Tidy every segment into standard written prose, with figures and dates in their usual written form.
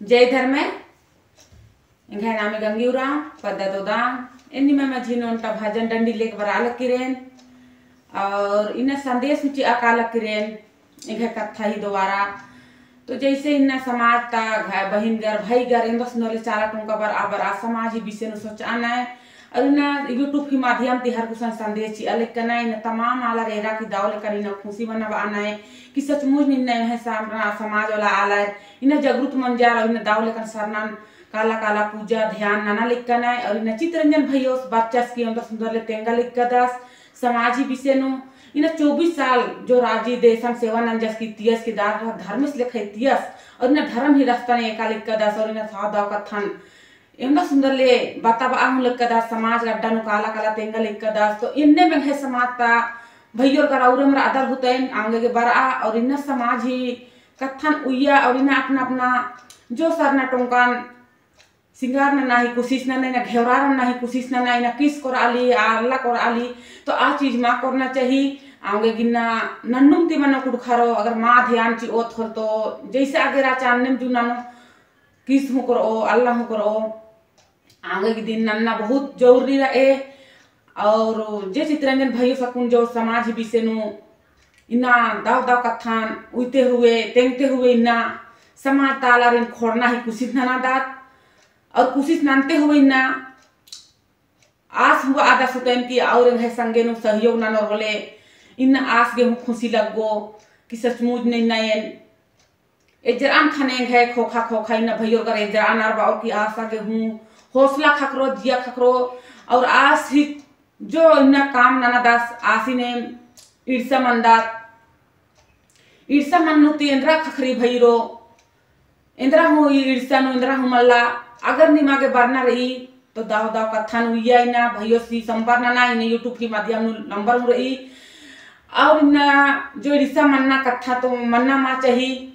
जय धर्मे इंघे नामे गंगीउरा पद्धतोदा इन्नी में मझीनोंटा भजन डंडी लेक बराल किरेन और इन संदेश उची अकाल किरेन इंघे कथा ही दोबारा तो जैसे इन समाज ता बहिन घर भाई घर इन बस नले चारा टोंका बर आबर आ समाज ही विषय न सोच आना है और इन यूट्यूब के माध्यम ते हर कुछ संदेश ची अलग करना इन तमाम आला रेरा की दावले करी न खुशी बना आना है कि सचमुच निन्ने है समाज वाला आला है इन जागरूक मन जा इन दावले कर सरना काला काला पूजा ध्यान नाना लिखना है और इन चित्ररंजन भैया बच्चा की अंदर सुंदर ले तेंगा लिख दास समाज ही विषय नो इन 24 साल जो राजी देशम सेवा नंजस की तियस के दार धर्म से लिखे तियस और इन धर्म ही रास्ता ने एकालिक कदास और इन साव दाव कथन एंगा सुंदर ले बताब आम लिख कदास समाज गड्ढा नु काला काला तेंगा लिख कदास तो इनने में है समाज ता भैया का राउरम आदर होते हैं आगे के बरा और इन समाज ही कथन उया और इन अपना अपना जो सरना टोंकान सिंगार ना ही कोशिश ना नहीं ना घेवरार ना ही कोशिश ना नहीं ना किस कर आली अल्लाह कर आली तो आ चीज माँ करना चाहिए आगे गिन्ना नन्नुम ती मना कुड़ खारो अगर माँ ध्यान ची ओ थोर तो जैसे आगे राचान्नेम जू नानो किस हूँ करो अल्लाह हूँ करो आगे के दिन नन्ना बहुत जरूरी रहे और जे चित्ररंजन भाई सकुन जो समाज विषय नु इना दाव दाव कथान उइते हुए तेंगते हुए इना समाज ताला रिन खोड़ना ही कुछ ना दात और कोशिश मानते हुए ना आस हुआ आधा सुतन की और है संगे नो सहयोग ना रोले इन आस गे खुशी लगो कि सचमुच नहीं नयन एजरान खाने है खोखा खोखा इन भैया कर एजरान आर बाउ की आशा के हूँ हौसला खकरो जिया खकरो और आस ही जो इन काम नाना दास आसी ने ईर्षा मंदात ईर्षा मन्नुती इंद्रा खखरी भैरो इंद्रा हूँ ईर्षा नो इंद्रा हूँ मल्ला अगर निमा के बरना रही तो दाव दाव कथा नुया ना भैया सी संपर्क ना इन यूट्यूब के माध्यम नंबर रही और इन जो रिश्ता मनना कथा तो मनना माँ चाहिए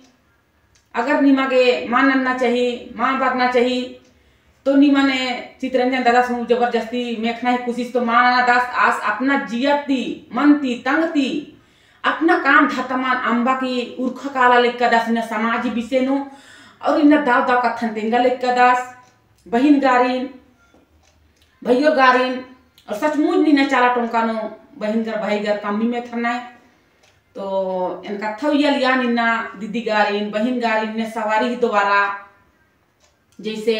अगर निमा के माँ नन्ना चाहिए माँ बरना चाहिए तो निमा ने चित्ररंजन दादा से जबरदस्ती मेखना ही कोशिश तो माँ नाना दास आस अपना जियती मनती तंगती अपना काम धतमान अम्बा की उर्ख काला लेकर दास इन समाज विषय नो और इन दाव दाव कथन तेंगा लेकर दास बहिन गारिन भैया गारिन और सचमुच नी न चाला टोंका नो बहिन घर भाई घर कमी में थरना है तो इनका थविया लिया निन्ना दीदी गारिन बहिन गारिन ने सवारी ही दोबारा जैसे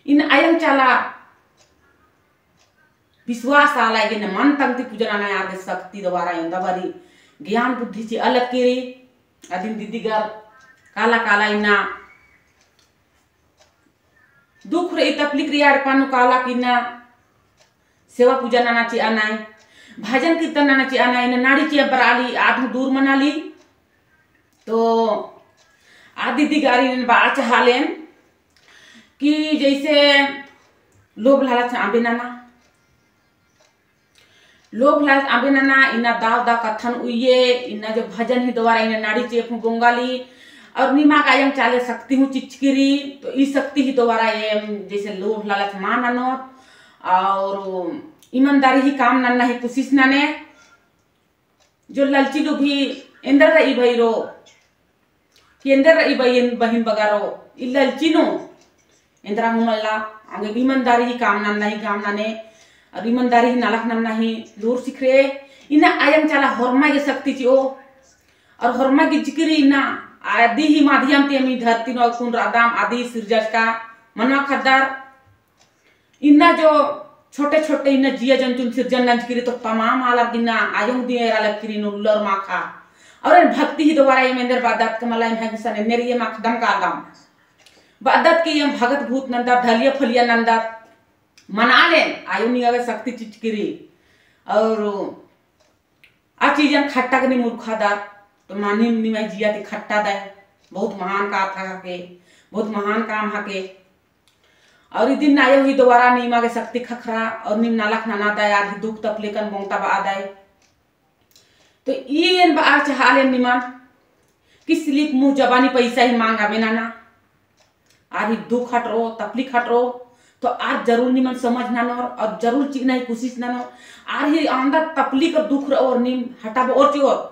इन आयम चाला विश्वास आला के न मन तंगती पूजना ना आगे शक्ति दोबारा इंदा बारी ज्ञान बुद्धि ची अलग केरी अदिन दीदी घर काला काला इना दुख रे तकलीफ रे यार पानु काला किना सेवा पूजा नाना ची आनाय भजन कीर्तन नाना ची आनाय न नाड़ी ची बराली आधु दूर मनाली तो आदि दी गारी न बाच हालेन कि जैसे लोभ लालच आबे नाना लोभ लालच आबे नाना इना दाव दाव कथन उये इना जो भजन ही दोबारा इना नाड़ी ची बंगाली और निमा का यंग चाले शक्ति हूँ चिचकिरी तो इस शक्ति ही दोबारा ये जैसे लोभ लालच मान आनो और ईमानदारी ही काम नन्ना ही कोशिश नाने जो ललची लो भी इंदर रही भाई रो कि इंदर रही भाई बहिन बगारो इ ललची नो इंदरा हूँ मल्ला आगे ईमानदारी ही काम नन्ना ही काम नाने और ईमानदारी ही नालक नन्ना ही दूर सीख रहे इना आयंग चाला हरमा ये शक्ति ची और हरमा की जिक्री इना आदि ही माध्यम ते मी धरती नो कुन रादाम आदि सिरजस का मनवा खद्दार इन्ना जो छोटे छोटे इन्ना जिया जंतुन सिरजन नंज किरी तो तमाम आला दिना आयंग दिए अलग किरी नो लर माखा और इन भक्ति ही दोबारा ये मेंदर बादत कमला इन है गुसन नेरी ये माखदम का आदम बादत की ये भगत भूत नंदा ढलिया फलिया नंदा मना ले आयु नी अगर शक्ति चिचकिरी और आ चीजन खट्टा कनी मूर्खादार तो मानी निमा जिया ती खट्टा दे बहुत महान का था के बहुत महान काम हके और दिन आयो ही दोबारा निमा के शक्ति खखरा और निम नालक नाना दे यार दुख तकलीफन बोंगता बा आदाय तो इन बा चाहाले निमा किस स्लिप मुंह जबानी पैसा ही मांगा बेनाना आरी दुख हटरो तकलीफ हटरो तो आज जरूर निमन समझ ना और जरूर चीज नहीं कोशिश ना आर ही अंदर तकलीफ और दुख और निम हटाबो और चोर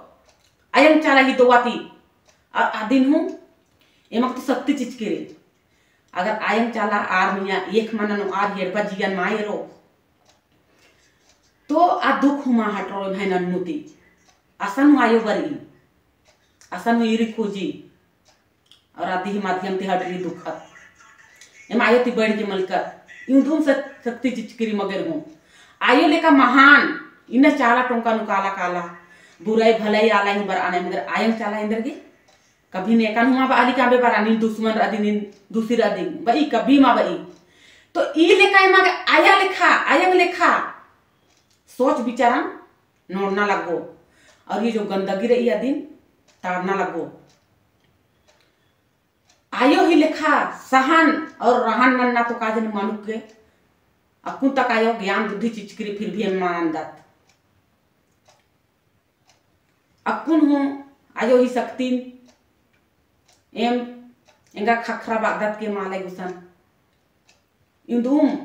आयंग चाला ही दोवाती और आदिन हूँ एमक तो शक्ति चीज के रे अगर आयंग चाला आर मिया एक मननो आर हेडपा जिगन मायरो तो आ दुख हुमा हटरो भाई नन्नुती असन आयो बरी असन इरी खोजी और आदि ही माध्यम ते हटरी दुखत एम आयो ती बढ़ के मलकर यूं धूम शक्ति चिचकरी मगर हूं आयो लेका महान इन चाला टोंका नु काला काला बुराई भलाई आला ही बर आने मगर आयंग चाला इंदर के कभी ने कान हुआ बाली काबे बर आनी दुश्मन रदी नी दूसरी रदी बई कभी मा बई तो ई लेका मगर आया लेखा आयंग लेखा सोच विचारा नोड़ना लगो और ये जो गंदगी रही दिन ताड़ना लगो आयो ही लेखा सहन और रहन नन्ना तो काजन मानुक के अकुन तक आयो ज्ञान बुद्धि चिचकरी फिर भी मानंदत अकुन हूँ आयो ही शक्ति एम एंगा खखरा बागदत के माले गुसन इंदुम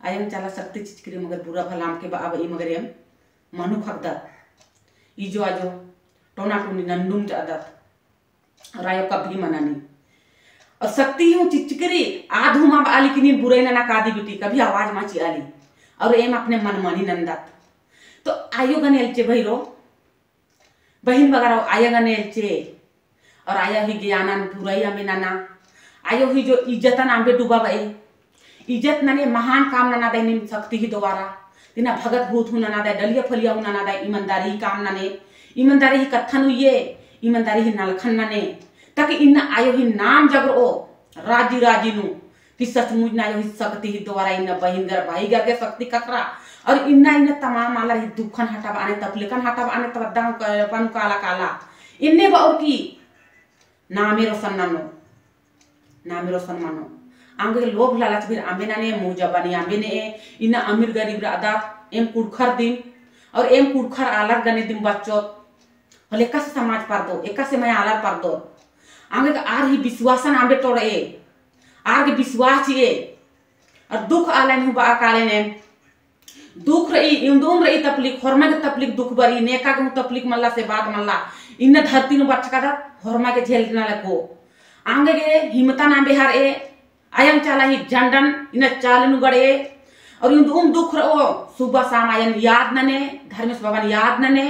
आयम चाला शक्ति चिचकरी मगर बुरा भलाम के बाब ई मगर एम मनु खगदत इजो आजो टोना टोनी नंदुम जादत और आयो कभी मनानी और शक्ति हूँ चिचकरी आधु माँ आली की बुराई ना कादी बेटी कभी आवाज माची आली और एम अपने मन मानी नंदत तो आयो गनेल चे भैरो बहन वगैरह आया गनेल चे और आया ही ज्ञानन बुराई में नाना आयो ही जो इज्जतन आंबे डूबा बई इज्जत नने महान काम नना दे निम शक्ति ही दोबारा तिना भगत भूत हूं नना दे डलिया फलिया हूं नना दे ईमानदारी ही काम नने ईमानदारी ही कथन हुए ईमानदारी ही नलखन नने ताकि इन आयो ही नाम जगरो राजी राजी नु कि सचमुच ना आयो ही शक्ति ही दोबारा इन बहिन घर भाई घर के शक्ति ककरा और इन्ना इन तमाम आला ही दुखन हटाब आने तपलेकन हटाब आने तबद्दा पन काला काला इन्ने बाउर की नामेरो सन्नानो नामेरो सम्मानो आंगे लोभ लालच फिर आंबे नाने मुंह जबानी आंबे ने इन्ना अमीर गरीब रादा एम कुड़खर दिन और एम कुड़खर आलर गने दिन बच्चों हले एका से समाज पर दो एका से मैं आलर पर दो आंगे आर ही विश्वासन आंबे तोड़े आर के विश्वास ये और दुख आलन हु बा काले ने दुख रही इंदुम रही तपलिक हरमा के तपलिक दुख बरी नेका के तपलिक मल्ला से बात मल्ला इन धरती नु बच्चा का हरमा के झेल ना लको आंगे के हिम्मता ना बिहार ए आयम चाला ही झंडन इन चाल नु गड़े और इंदुम दुख रो सुबह शाम आयन याद नने धर्मेश बाबा याद नने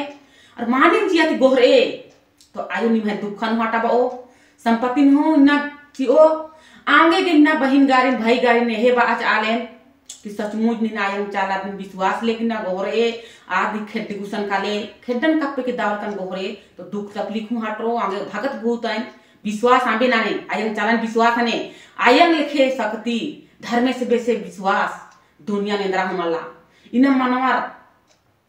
और मानिक जियाती गोहरे तो आयु नि मैं दुखन हटा बो संपत्ति हूं न चिओ आंगे के ना बहिन गारी भाई गारी ने हे बाच आलेन कि सचमुच नि आयम चाला दिन विश्वास लेकिन ना गोहरे आदि खेड्डी गुसन काले खेड्डन कप्पे के दावर कन गोहरे तो दुख तकलीफ हूं हटरो आंगे भगत भूत आइन विश्वास आंबे नाने आयन चालन विश्वास ने आयन लिखे शक्ति धर्म से बेसे विश्वास दुनिया ने इंद्रा हमला इन मनवार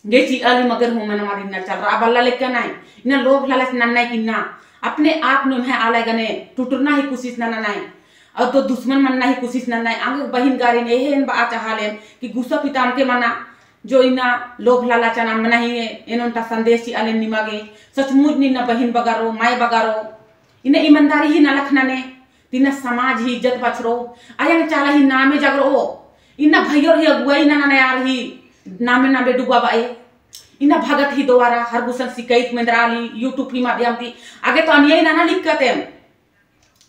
गेची अली मगर हूं मनवार इन चल रहा बल्ला लेके ना इन लोभ लालच नन्ना किन्ना अपने आप नु है आले गने टुटुरना ही कोशिश ना ना और तो दुश्मन मनना ही कोशिश ना आंगे बहिन गारी ने हेन बा चाहले कि गुस्सा पिताम के मना जो इना लोभ लालच ना मना ही एनोंटा संदेश अले निमागे सचमुच नि ना बहिन बगारो माय बगारो इन ईमानदारी ही ना लखना ने तिना समाज ही इज्जत बचरो आयन चाला ही नामे जगरो इना भैया ही अगुवाई ना ना यार ही नामे ना बे डूबा बाए इना भगत ही दोबारा हर गुसन शिकायत में दराली यूट्यूब ही माध्यम थी आगे तो अन्याय ना लिखत है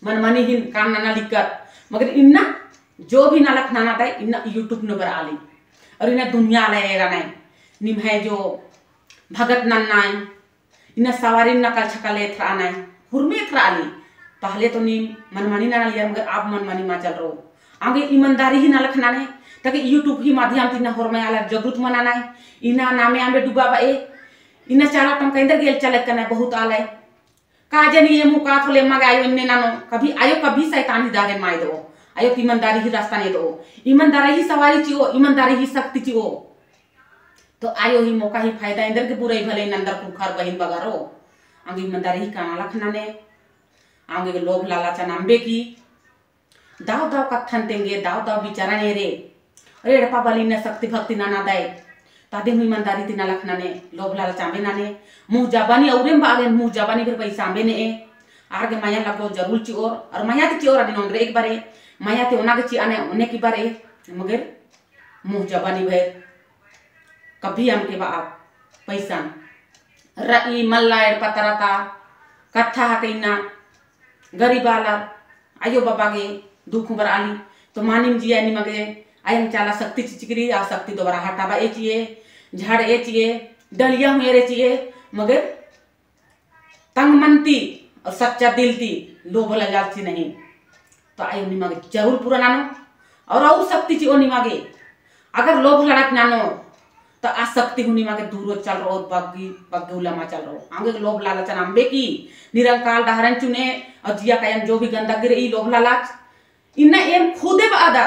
मन मनी ही काम ना लिखत मगर इन्ना जो भी ना लखना ना दे इन्ना यूट्यूब न बराली और इन्ना दुनिया लेगा नहीं निम है जो भगत नन्ना इन्ना सवारी ना कल छकले थरा नहीं हुरमे थराली पहले तो नी मनमानी ना लिया मगर आप मनमानी मा चल रो आगे ईमानदारी ही ना लखना ने ताकि यूट्यूब ही माध्यम थी ना होरमे आला जगरुत मनाना है इना नामे आंबे डूबा बा इना चाला टंका इंदर गेल चले कने बहुत आले काजनी ये मुका थोले मगे आयो इन्ने नानो कभी कभी शैतानी दारे माय दो आयो ईमानदारी ही रास्ता ने दो ईमानदारी ही सवारी चिओ ईमानदारी ही शक्ति चिओ तो आयो ही मौका ही फायदा इंदर के बुराई भले नंदर कुखर बहिन बगारो आगे ईमानदारी ही काना लखना ने आगे के लोभ लालच नांबे की दाव दाव कथन तेंगे दाव दाव बिचारा ने रे अरे डपा बली ने शक्ति भक्ति ना दे तादे ईमानदारी तिना लखना ने लोभ लालच आंबे ना ने मुंह जबानी औरेम बागे मुंह जबानी फिर पैसा आंबे ने आगे माया लगो जरूर चिओर और माया ते चिओर अदिन ओंद्रे एक बारे माया ते ओना के ची आने ओने की बारे मगर मुंह जबानी भे कभी हमके बा पैसा रई मल्ला पतरता कथा हकैना गरीब आला आयो बाबा गे दुख बर आली तो मानिम जिया निमगे आयंग चाला शक्ति चिचकरी आ शक्ति दोबारा हटावा एचिए झाड़ एचिए डलिया हुए चिए मगर तंग मनती और सच्चा दिल थी लोभ लालची नहीं तो आयो निमागे जरूर पूरा नानो और शक्ति ची ओ निमागे अगर लोभ लड़क नानो तो आसक्ति हुनी मागे दूर चल रहो बग्गी बग्गे उलमा चल रहो आगे लोभ लालच नाम्बे की निरंकाल दहरन चुने और जिया कायम जो भी गंदा गिरे ई लोभ लालच इन्ना एम खुदे बादा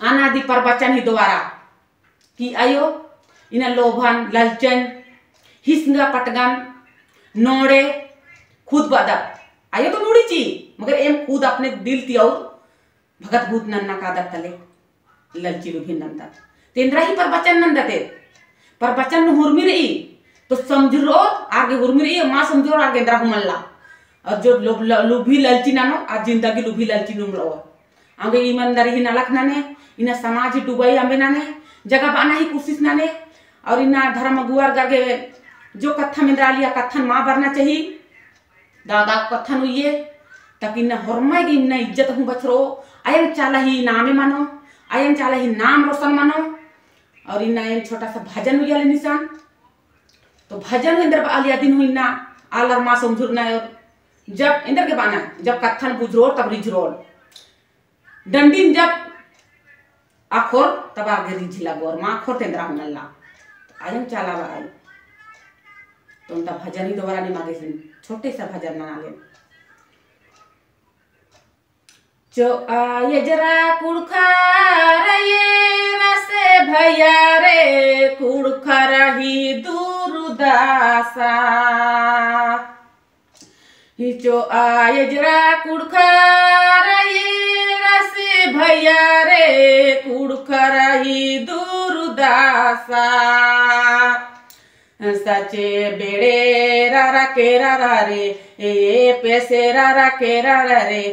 अनादि प्रवचन ही दोबारा कि आयो इना लोभन ललचन हिस्ंगा पटगन नोड़े खुद बादा आयो तो नूड़ी ची मगर एम खुद अपने दिल ती और भगत भूत नन्ना का तले ललची लुभी नंदा तेंद्रा ही प्रवचन नंदते प्रवचन हुरमी रही तो समझो आगे हुरमी रही माँ समझो आगे इंद्रा हुमल्ला और जो लुभी ललची नानो आज जिंदगी लुभी ललची नुमलो आगे ईमानदारी ही नालक नाने इना समाज ही डुबाई आंबे नाने जगह बाना ही कोशिश नाने और इना धर्म गुआर गागे जो कथा मिंद्रा लिया कथन माँ भरना चाहिए दादा कथन हुई ताकि इन्ना हरमाई की इन्ना इज्जत हूँ बचरो आयन चाला ही नामे मानो आयन चाला ही नाम रोशन मानो और इन्ना एक छोटा सा भजन हुई निशान तो भजन इंदर आलिया दिन हुई ना आलर माँ समझुरना और जब इंदर के बाना जब कथन बुझरोल तब रिझरोल डंडी जब आखोर तब आगे रिझला गोर माँ आखोर तेंद्रा हुनल्ला आयन चाला बाई तो उनका भजन ही दोबारा नहीं मांगे सुन छोटे सा भजन बना ले जो आये जरा कुड़खार ये रसे भैया रे कुड़खार ही दूरदासा जो आये जरा कुड़खार ये रसे भैया रे कुड़खार ही दूरदासा सचे बेड़े रारा के रारा रे ए पैसे रारा के रारा रे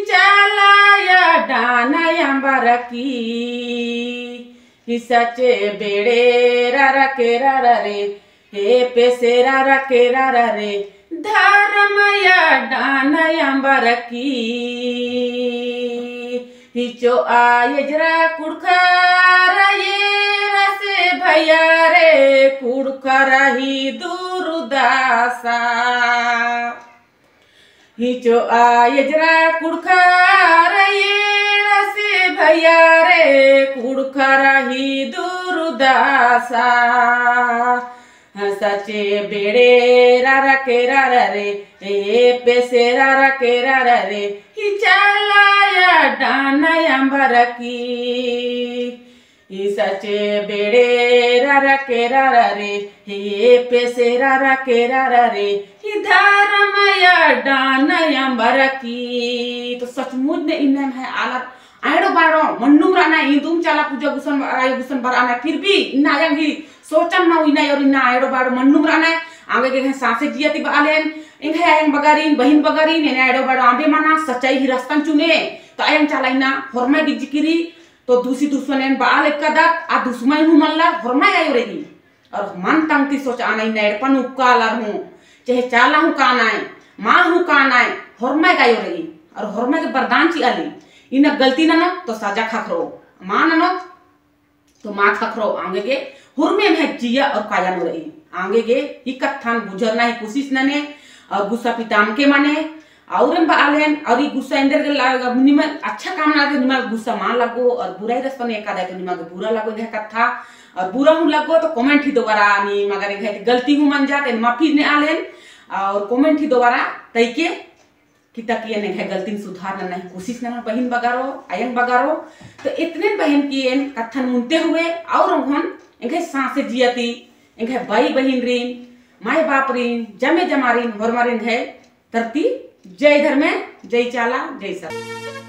चालाया डाना बारकी सचे बेड़े रारा के रारा रे ए पैसे रारा के रारा रे धर्मया डाना बारकी हिचो आये जरा कुड़खार ये रसे भैया रे कुड़खार ही दूरदासा हिचो आये जरा कुड़खार ये रसे भैया रे कुड़खार ही दूरदासा सचे बेड़े रारा के रारा रे ए पैसे रारा के रारा रे ही चालाया डाना बारकी सचे बेड़े रारा के रारा रे हे पैसे रारा के रारा रे ही धर्मया डाना बारकी तो सचमुच ने इन्हें है आला आयडो बारो मन्नुम राना इंदुम चाला पूजा गुसन आयो गुसन बराना फिर भी इन्ना आयांगी सोचन ना इना और इन्ना आयडो बारो मन्नुम राना आगे के सांसे जियती बालेन इंगे आयंग बगारीन बहिन बगारीन इने आयडो बारो आंबे माना सच्चाई ही रस्तन चुने तो आयंग चाला इना हरमा की जिकिरी तो दूसरी दुश्मन बाल एक कदक आ दुश्मन हूँ मल्ला हरमा आयो रही और मन तंगती सोच आना इना एडपन उपकाला हूँ चाहे चाला हूँ काना है माँ हूँ काना है हरमा गायो रही और हरमा के बरदान ची आली इना गलती ना तो सजा खखरो माँ ना तो माँ खखरो आगे के हुरमे में जिया और काया नो रही आगे के इकत्थान गुजरना ही कोशिश नने और गुस्सा पिताम के माने और बालेन और गुस्सा इंदर के निमा अच्छा काम ना निमा गुस्सा मां लगो और बुरा ही रस्तने एका दे तो निमा बुरा लगो दे कथा और बुरा हूं लगो तो कमेंट ही दोबारा आनी मगर एक गलती हूं मन जाते माफी ने आलेन और कमेंट ही दोबारा तैके कि तकिए ने है गलती सुधारना नहीं कोशिश ना बहन बगारो आयन बगारो तो इतने बहन की कथन मुनते हुए और हम इनके सांसे जियती इनके भाई बहन रीन माए बाप रीन जमे जमारीन हरमारीन है धरती जय धर्म जय चाला जय सब।